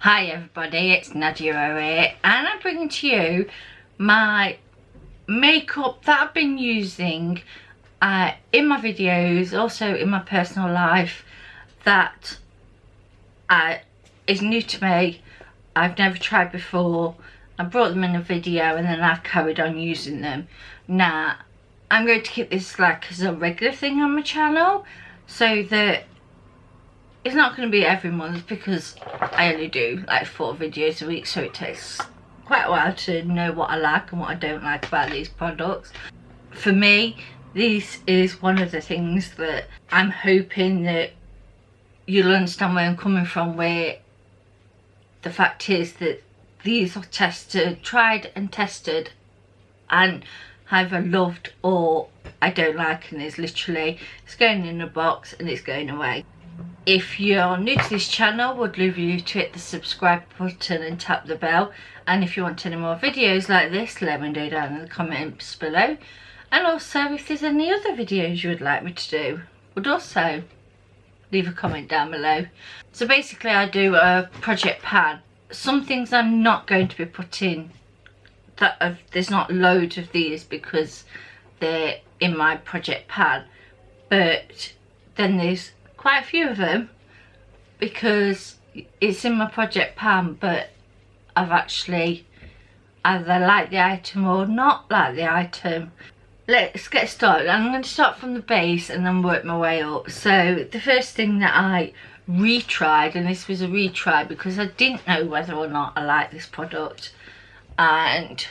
Hi everybody, it's Nadia here, and I'm bringing to you my makeup that I've been using in my videos, also in my personal life, that is new to me. I've never tried before. I brought them in a video and then I've carried on using them. Now, I'm going to keep this like as a regular thing on my channel, so that it's not going to be every month, because I only do like 4 videos a week, so it takes quite a while to know what I like and what I don't like about these products. For me, this is one of the things that I'm hoping that you'll understand where I'm coming from, where the fact is that these are tested, tried and tested, and either loved or I don't like, and it's literally, it's going in a box and it's going away. If you're new to this channel, would love you to hit the subscribe button and tap the bell, and if you want any more videos like this, let me know down in the comments below. And also, if there's any other videos you would like me to do, would also leave a comment down below. So basically, I do a project pan. Some things I'm not going to be putting, there's not loads of these because they're in my project pan, but then there's quite a few of them because it's in my project pan, but I've actually either liked the item or not liked the item. Let's get started. I'm going to start from the base and then work my way up. So the first thing that I retried, and this was a retry because I didn't know whether or not I liked this product, and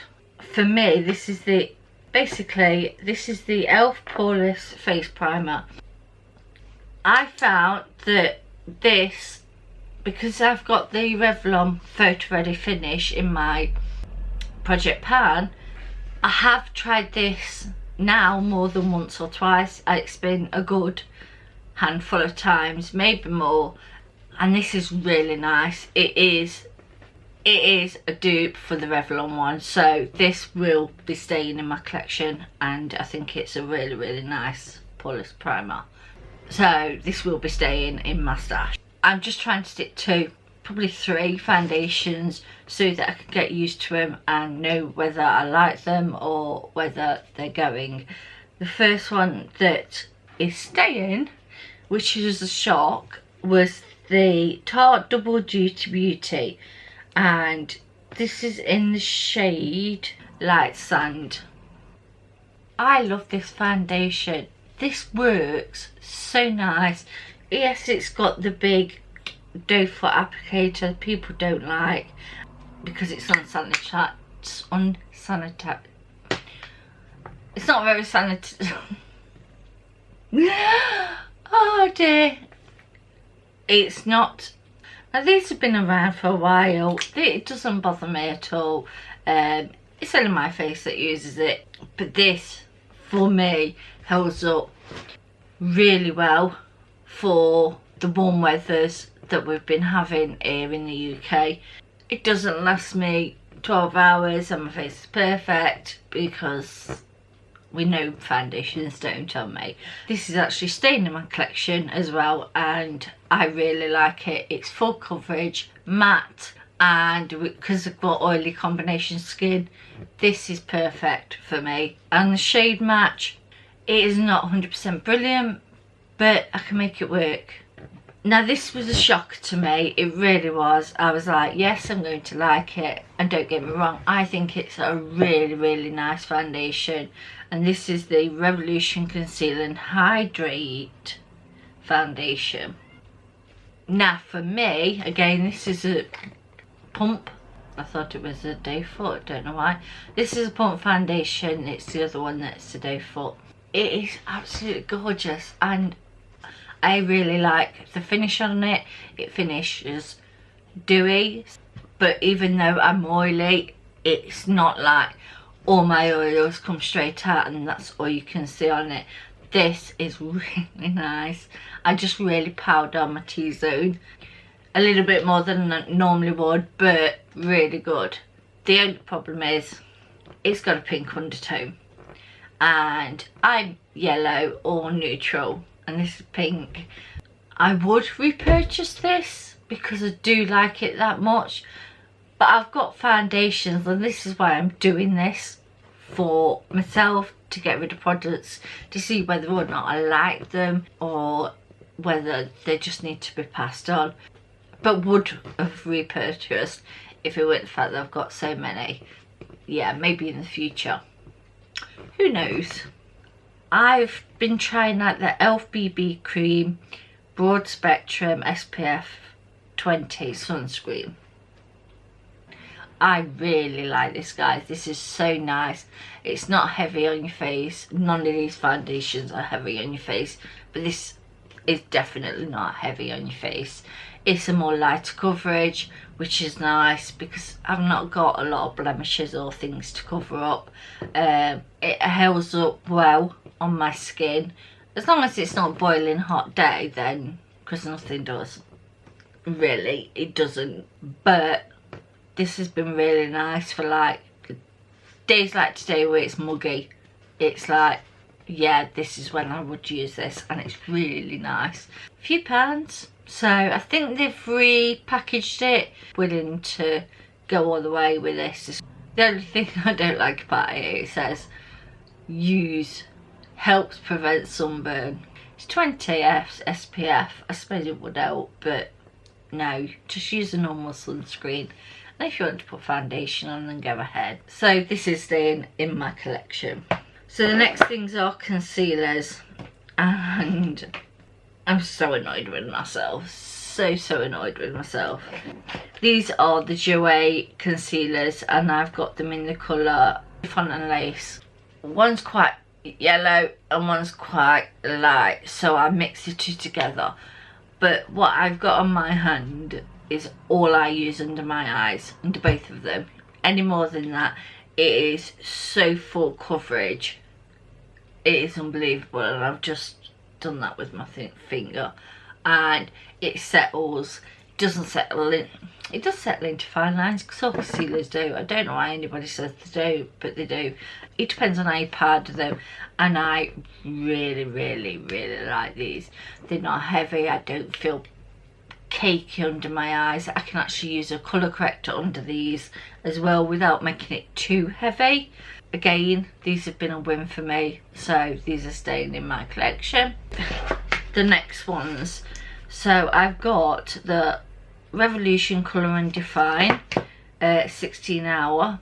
for me this is the e.l.f. Poreless Face Primer. I found that this, because I've got the Revlon Photo Ready Finish in my project pan, I have tried this now more than once or twice. It's been a good handful of times, maybe more, and this is really nice. It is a dupe for the Revlon one, so this will be staying in my collection, and I think it's a really nice poreless primer. So this will be staying in my stash. I'm just trying to stick to probably 3 foundations so that I can get used to them and know whether I like them or whether they're going. The first one that is staying, which is a shock, was the Tarte Double Duty Beauty, and this is in the shade Light Sand. I love this foundation. This works so nice. Yes, it's got the big doe foot applicator people don't like because it's unsanitary. It's not very sanitary. Oh dear. It's not. Now these have been around for a while. It doesn't bother me at all. It's only my face that uses it, but this for me holds up really well for the warm weathers that we've been having here in the UK. It doesn't last me 12 hours and my face is perfect, because we know foundations don't, on me. This is actually staying in my collection as well, and I really like it. It's full coverage, matte, and because I've got oily combination skin, this is perfect for me. And the shade match, it is not 100% brilliant, but I can make it work. Now this was a shock to me, it really was. I was like, yes, I'm going to like it, and don't get me wrong, I think it's a really nice foundation. And this is the Revolution Conceal and Hydrate foundation. Now for me, again, this is a pump. I thought it was a doe foot, don't know why. This is a pump foundation, it's the other one that's a doe foot. It is absolutely gorgeous, and I really like the finish on it. It finishes dewy, but even though I'm oily, it's not like all my oils come straight out and that's all you can see on it. This is really nice. I just really powder on my T-zone a little bit more than I normally would, but really good. The only problem is it's got a pink undertone, and I'm yellow or neutral, and this is pink. I would repurchase this because I do like it that much. But I've got foundations, and this is why I'm doing this, for myself, to get rid of products, to see whether or not I like them or whether they just need to be passed on. But would have repurchased if it weren't the fact that I've got so many. Yeah, maybe in the future. Who knows? I've been trying like the e.l.f. BB Cream Broad Spectrum SPF 20 sunscreen. I really like this, guys. This is so nice. It's not heavy on your face. None of these foundations are heavy on your face, but this is definitely not heavy on your face. It's a more lighter coverage, which is nice because I've not got a lot of blemishes or things to cover up. It holds up well on my skin, as long as it's not a boiling hot day, then, because nothing does. Really, it doesn't. But this has been really nice for like days like today where it's muggy. It's like, yeah, this is when I would use this, and it's really nice. A few pounds. So I think they've repackaged it. Willing to go all the way with this. The only thing I don't like about it, it says use helps prevent sunburn. It's 20 SPF. I suppose it would help, but no, just use a normal sunscreen. And if you want to put foundation on, then go ahead. So this is staying in my collection. So the next things are concealers, and I'm so annoyed with myself. So annoyed with myself. These are the Jouer concealers, and I've got them in the colour Font and Lace. One's quite yellow and one's quite light, so I mix the two together. But what I've got on my hand is all I use under my eyes, under both of them. Any more than that, it is so full coverage. It is unbelievable, and I've just done that with my finger, and it settles. It doesn't settle in. It does settle into fine lines, because all concealers do. I don't know why anybody says they don't, but they do. It depends on how you powder them, and I really like these. They're not heavy. I don't feel cakey under my eyes. I can actually use a colour corrector under these as well without making it too heavy. Again, these have been a win for me, so these are staying in my collection. The next ones, so I've got the Revolution Colour and Define 16 hour.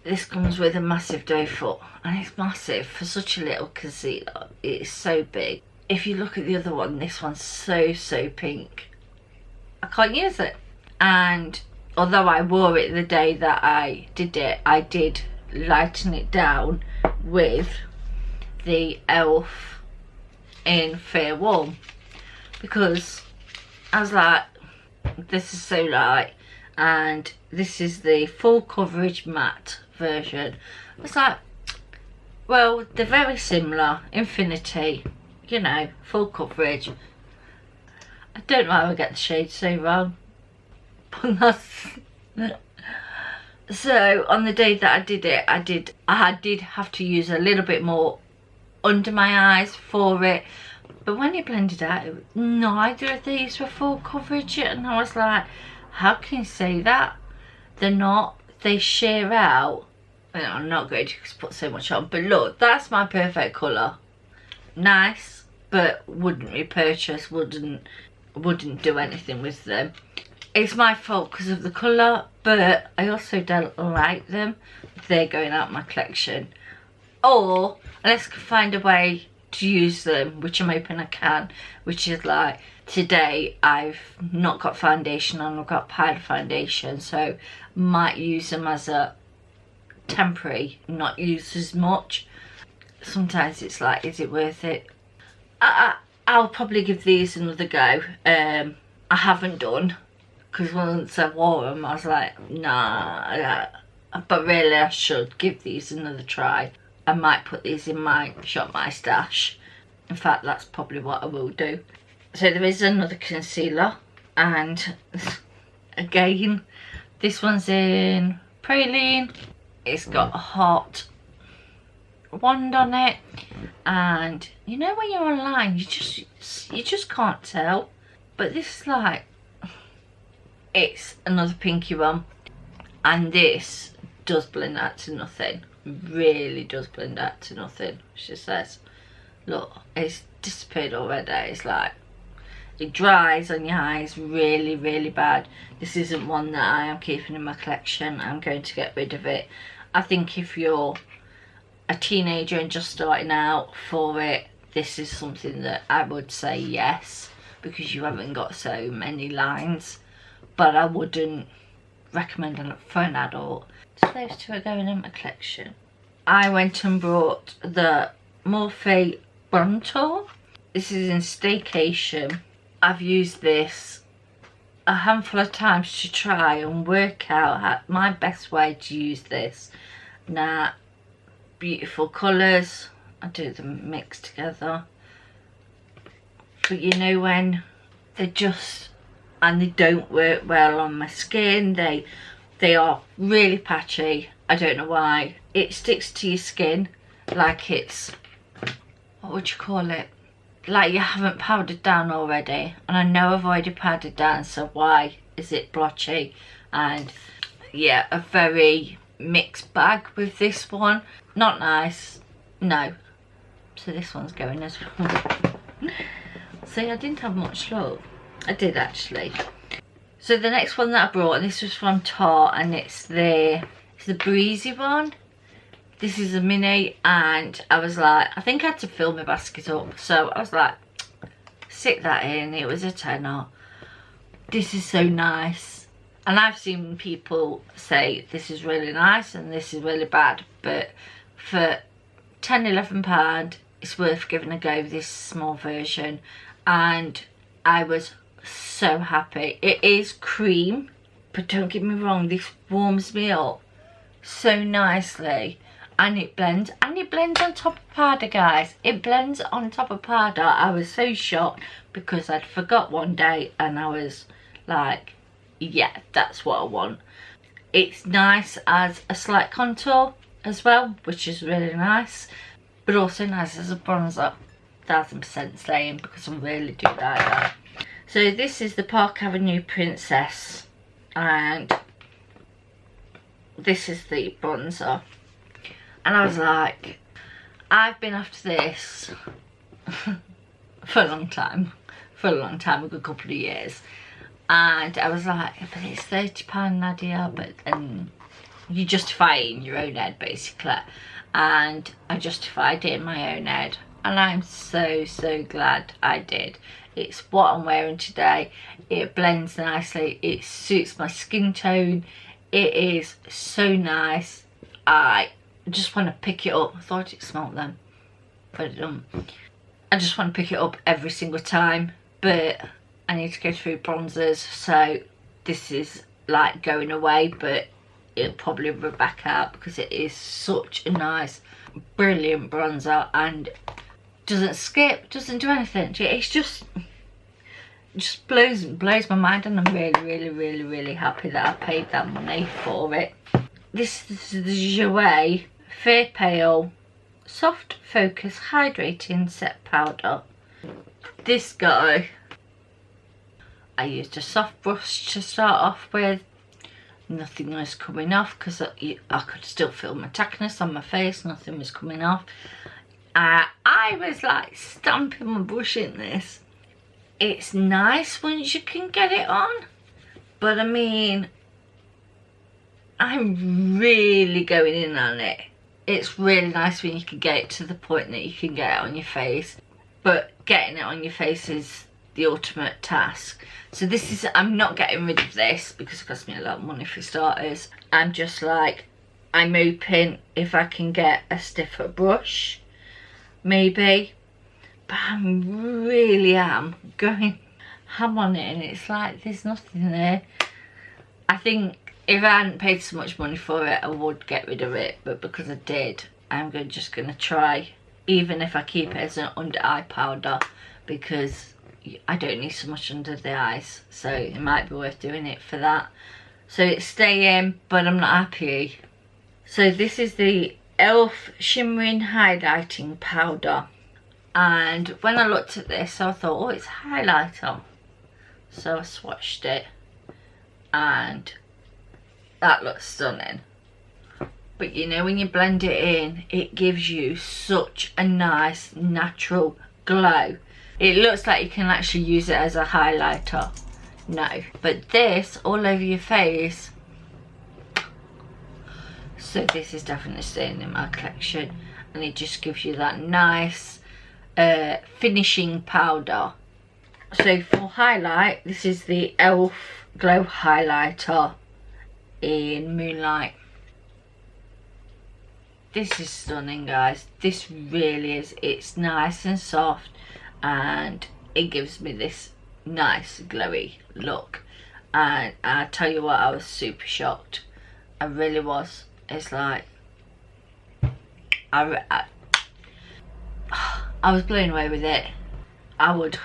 This comes with a massive doe foot, and it's massive for such a little concealer. It's so big. If you look at the other one, this one's so pink. I can't use it. And although I wore it the day that I did it, I did lighten it down with the e.l.f. in Fair Warm, because I was like, this is so light, and this is the full coverage matte version. I was like, well, they're very similar, infinity, you know, full coverage. I don't know how I get the shade so wrong. So on the day that I did it, I did have to use a little bit more under my eyes for it, but when it blended out, neither of these were full coverage, and I was like, how can you say that? They're not. They sheer out. I'm not going to put so much on, but look, that's my perfect colour. Nice, but wouldn't repurchase, wouldn't do anything with them. It's my fault because of the colour, but I also don't like them. They're going out my collection. Or unless I can find a way to use them, which I'm hoping I can, which is like today I've not got foundation on, I've got powder foundation, so might use them as a temporary, not use as much. Sometimes it's like, is it worth it? I'll probably give these another go. I haven't done, because once I wore them I was like, nah, but really I should give these another try. I might put these in my Shop My Stash. In fact, that's probably what I will do. So there is another concealer, and again, this one's in Praline. It's got a hot wand on it, and you know when you're online, you just can't tell. But this is like, it's another pinky one, and this does blend out to nothing. Really does blend out to nothing. She says, look, it's disappeared already. It's like, it dries on your eyes really, really bad. This isn't one that I am keeping in my collection. I'm going to get rid of it. I think if you're a teenager and just starting out for it, this is something that I would say yes, because you haven't got so many lines. But I wouldn't recommend it for an adult. So those two are going in my collection. I went and brought the Morphe Beautyo. This is in Staycation. I've used this a handful of times to try and work out my best way to use this. Now, beautiful colours. I do them mixed together. But you know when they're just, and they don't work well on my skin. They are really patchy. I don't know why. It sticks to your skin like it's, what would you call it? Like you haven't powdered down already. And I know I've already powdered down, so why is it blotchy? And yeah, a very mixed bag with this one. Not nice. No. So this one's going as well. See, I didn't have much luck. I did actually. So the next one that I brought, and this was from Tarte, and it's the breezy one. This is a mini, and I was like, I think I had to fill my basket up, so I was like, stick that in. It was a tenner. This is so nice, and I've seen people say this is really nice and this is really bad, but for £10–11 it's worth giving a go, this small version. And I was so happy. It is cream, but don't get me wrong, this warms me up so nicely, and it blends on top of powder, guys. It blends on top of powder. I was so shocked because I'd forgot one day, and I was like, yeah, that's what I want. It's nice as a slight contour as well, which is really nice, but also nice as a bronzer. 1000% saying, because I really do like that. So this is the Park Avenue Princess, and this is the bronzer. And I was like, I've been after this for a long time, a good couple of years, and I was like, but it's £30 Nadia, and you justify it in your own head basically, and I justified it in my own head. And I'm so glad I did. It's what I'm wearing today. It blends nicely. It suits my skin tone. It is so nice. I just want to pick it up. I thought it smelled then, but it don't. I just want to pick it up every single time. But I need to go through bronzers, so this is like going away, but it'll probably rub back out because it is such a nice, brilliant bronzer, and doesn't skip, doesn't do anything. It's just blows my mind, and I'm really happy that I paid that money for it. This is the Jouer Fair Pale Soft Focus Hydrating Set Powder. This guy, I used a soft brush to start off with. Nothing was coming off because I could still feel my tackness on my face. Nothing was coming off. I was like stamping my brush in this. It's nice once you can get it on, but I mean, I'm really going in on it. It's really nice when you can get it to the point that you can get it on your face, but getting it on your face is the ultimate task. So this is, I'm not getting rid of this because it cost me a lot of money for starters. I'm just like, I'm hoping if I can get a stiffer brush, maybe, but I really am going ham on it, and it's like there's nothing there. I think if I hadn't paid so much money for it, I would get rid of it, but because I did, I'm just going to try, even if I keep it as an under eye powder, because I don't need so much under the eyes, so it might be worth doing it for that. So it's staying, but I'm not happy. So this is the e.l.f. Shimmering Highlighting Powder, and when I looked at this I thought, oh, it's highlighter. So I swatched it and that looks stunning. But you know, when you blend it in, it gives you such a nice natural glow. It looks like you can actually use it as a highlighter. No, but this all over your face. So this is definitely staying in my collection, and it just gives you that nice finishing powder. So for highlight, this is the e.l.f. Glow Highlighter in Moonlight. This is stunning, guys. This really is. It's nice and soft, and it gives me this nice glowy look. And I tell you what, I was super shocked. I really was. It's like I was blown away with it. I would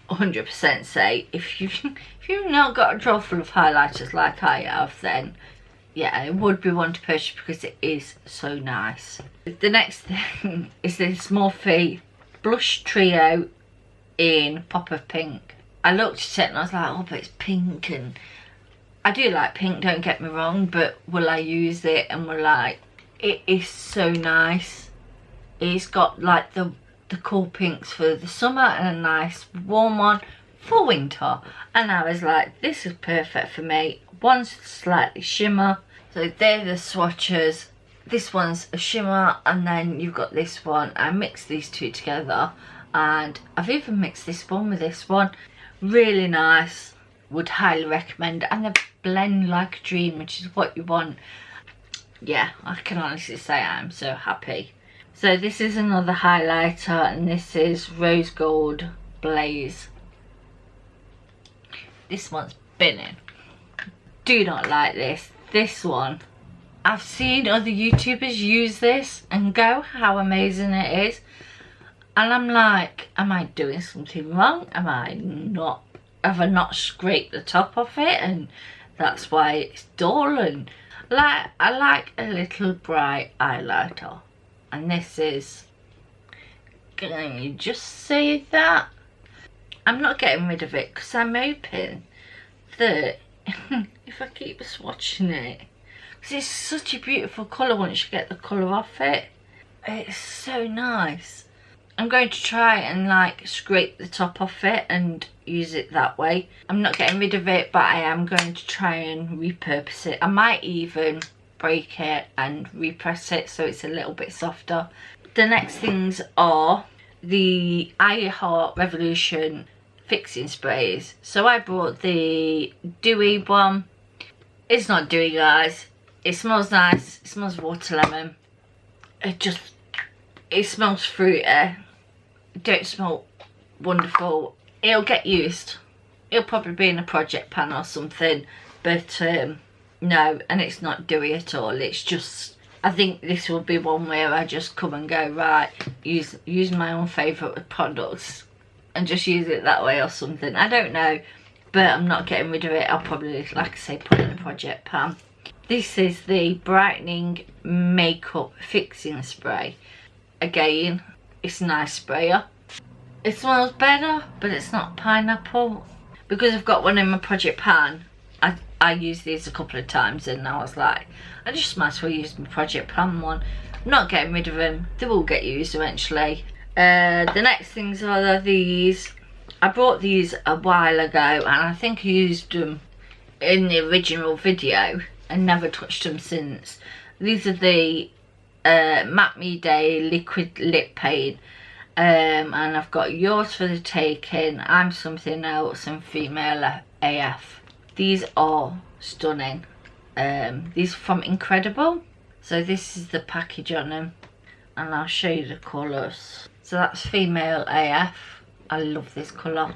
100% say if you've not got a drawer full of highlighters like I have, then yeah, it would be one to purchase because it is so nice. The next thing is this Morphe Blush Trio in Pop of Pink. I looked at it and I was like, oh, but it's pink, and I do like pink, don't get me wrong, but will I use it? And will I? It is so nice. It's got like the cool pinks for the summer and a nice warm one for winter. And I was like, this is perfect for me. One's slightly shimmer. So they're the swatches. This one's a shimmer, and then you've got this one. I mixed these two together, and I've even mixed this one with this one. Really nice. Would highly recommend. And they blend like a dream, which is what you want. Yeah, I can honestly say I'm so happy. So this is another highlighter, and this is Rose Gold Blaze. This one's binning. Do not like this. This one, I've seen other YouTubers use this and go how amazing it is. And I'm like, am I doing something wrong? Have I not scraped the top off it, and that's why it's dull? And like, I like a little bright highlighter, and this is, can you just say that? I'm not getting rid of it because I'm hoping that if I keep swatching it, because it's such a beautiful colour once you get the colour off it. It's so nice. I'm going to try and like scrape the top off it and use it that way. I'm not getting rid of it, but I am going to try and repurpose it. I might even break it and repress it so it's a little bit softer. The next things are the I Heart Revolution fixing sprays. So I bought the dewy one. It's not dewy, guys. It smells nice. It smells water lemon. It smells fruity. It don't smell wonderful. It'll get used. It'll probably be in a project pan or something, but no, and it's not dewy at all. It's just, I think this will be one where I just come and go, right, use my own favourite products and just use it that way or something. I don't know, but I'm not getting rid of it. I'll probably, like I say, put it in a project pan. This is the Brightening Makeup Fixing Spray. Again, it's a nice sprayer. It smells better, but it's not pineapple. Because I've got one in my project pan, I used these a couple of times, and I was like, I just might as well use my project pan one. I'm not getting rid of them. They will get used eventually. The next things are these. I bought these a while ago, and I think I used them in the original video and never touched them since. These are the Matte Me Day Liquid Lip Paint, and I've got Yours for the Taking, I'm Something Else, and Female AF. These are stunning. These are from Incredible. So this is the package on them, and I'll show you the colours. So that's Female AF. I love this colour,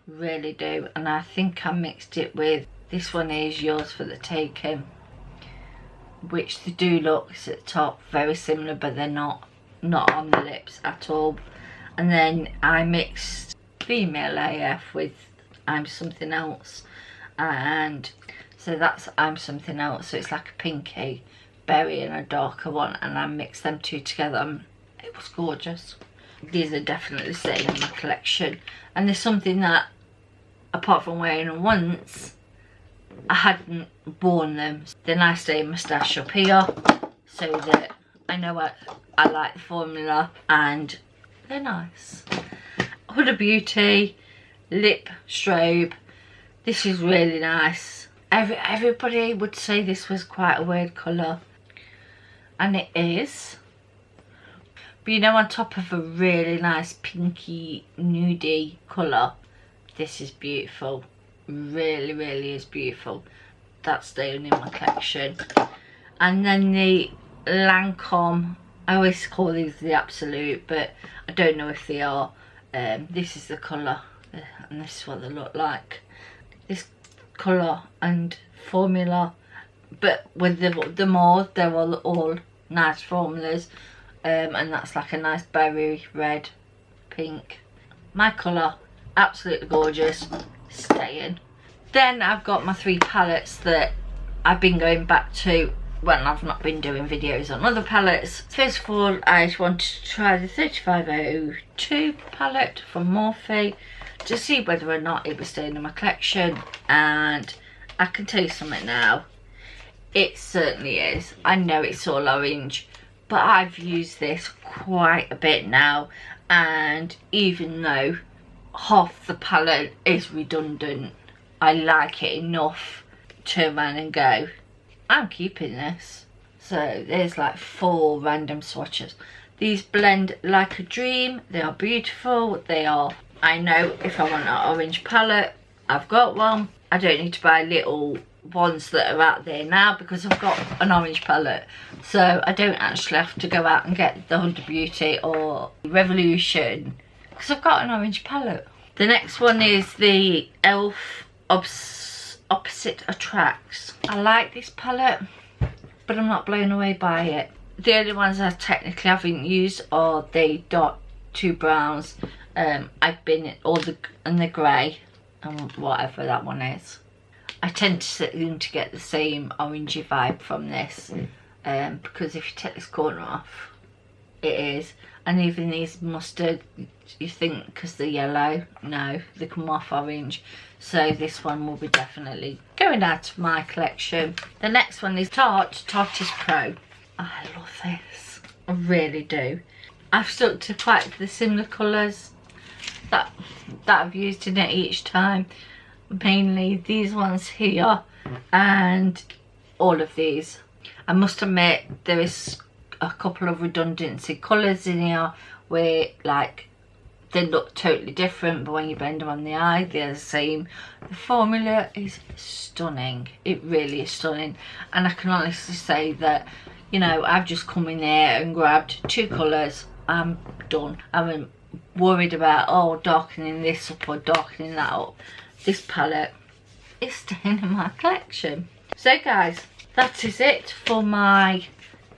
really do. And I think I mixed it with, this one is Yours for the Taking, which they do look at the top very similar, but they're not on the lips at all. And then I mixed Female AF with I'm Something Else, and so that's I'm Something Else. So it's like a pinky berry and a darker one, and I mixed them two together, and it was gorgeous. These are definitely staying in my collection, and there's something that apart from wearing them once, I hadn't worn them. Then I stay my stash up here so that I know I like the formula and they're nice. Huda Beauty Lip Strobe. This is really nice. Everybody would say this was quite a weird colour, and it is. But you know, on top of a really nice pinky nudie colour, this is beautiful. Really, really is beautiful. That's staying in my collection. And then the Lancome, I always call these the Absolute, but I don't know if they are. This is the colour, and this is what they look like. This colour and formula, but with the mauve, they're all nice formulas. And that's like a nice berry red, pink. My colour, absolutely gorgeous, staying. Then I've got my 3 palettes that I've been going back to when I've not been doing videos on other palettes. First of all, I just wanted to try the 3502 palette from Morphe to see whether or not it was staying in my collection, and I can tell you something now, it certainly is. I know it's all orange, but I've used this quite a bit now, and even though half the palette is redundant, I like it enough to turn around and go, I'm keeping this. So there's like 4 random swatches. These blend like a dream. They are beautiful. They are, I know if I want an orange palette, I've got one. I don't need to buy little ones that are out there now because I've got an orange palette. So I don't actually have to go out and get the Huda Beauty or Revolution because I've got an orange palette. The next one is the e.l.f. Opposite Attracts. I like this palette, but I'm not blown away by it. The only ones I technically haven't used are the dark 2 browns. I've been in all the grey and whatever that one is. I tend to seem to get the same orangey vibe from this, because if you take this corner off, it is. And even these mustard, you think because they're yellow, no, they come off orange. So this one will be definitely going out of my collection. The next one is Tarte's Pro. I love this, I really do. I've stuck to quite the similar colours that I've used in it each time. Mainly these ones here and all of these. I must admit there is a couple of redundancy colours in here where like they look totally different, but when you blend them on the eye they're the same. The formula is stunning, it really is stunning, and I can honestly say that, you know, I've just come in there and grabbed 2 colours. I'm done. I haven't worried about, oh, darkening this up or darkening that up. This palette is staying in my collection. So guys, that is it for my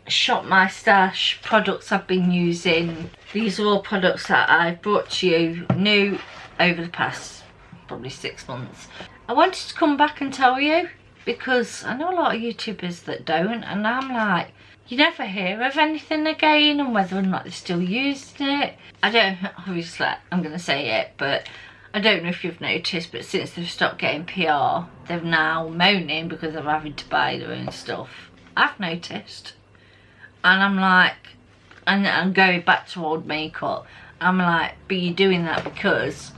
Shop My Stash products I've been using. These are all products that I've brought to you new over the past probably 6 months. I wanted to come back and tell you because I know a lot of YouTubers that don't, and I'm like, you never hear of anything again and whether or not they're still using it. I don't, obviously I'm going to say it, but I don't know if you've noticed, but since they've stopped getting PR, they're now moaning because they're having to buy their own stuff. I've noticed. And I'm like, and I'm going back to old makeup. I'm like, but you're doing that because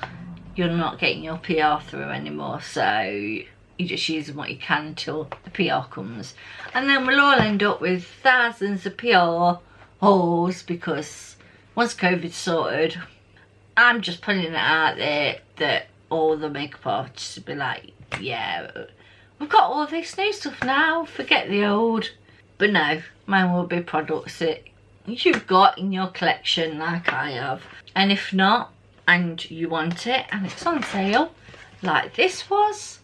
you're not getting your PR through anymore. So you're just using what you can until the PR comes. And then we'll all end up with thousands of PR hauls because once COVID's sorted, I'm just putting it out there that all the makeup artists will be like, yeah, we've got all this new stuff now, forget the old. But no, mine will be products that you've got in your collection like I have. And if not, and you want it and it's on sale, like this was,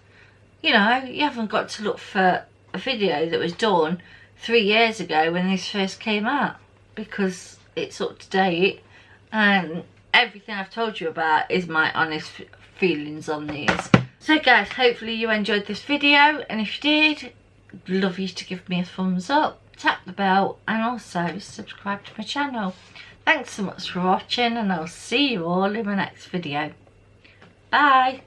you know, you haven't got to look for a video that was done 3 years ago when this first came out, because it's up to date and everything I've told you about is my honest feelings on these. So guys, hopefully you enjoyed this video, and if you did, I'd love you to give me a thumbs up, tap the bell, and also subscribe to my channel. Thanks so much for watching, and I'll see you all in my next video. Bye.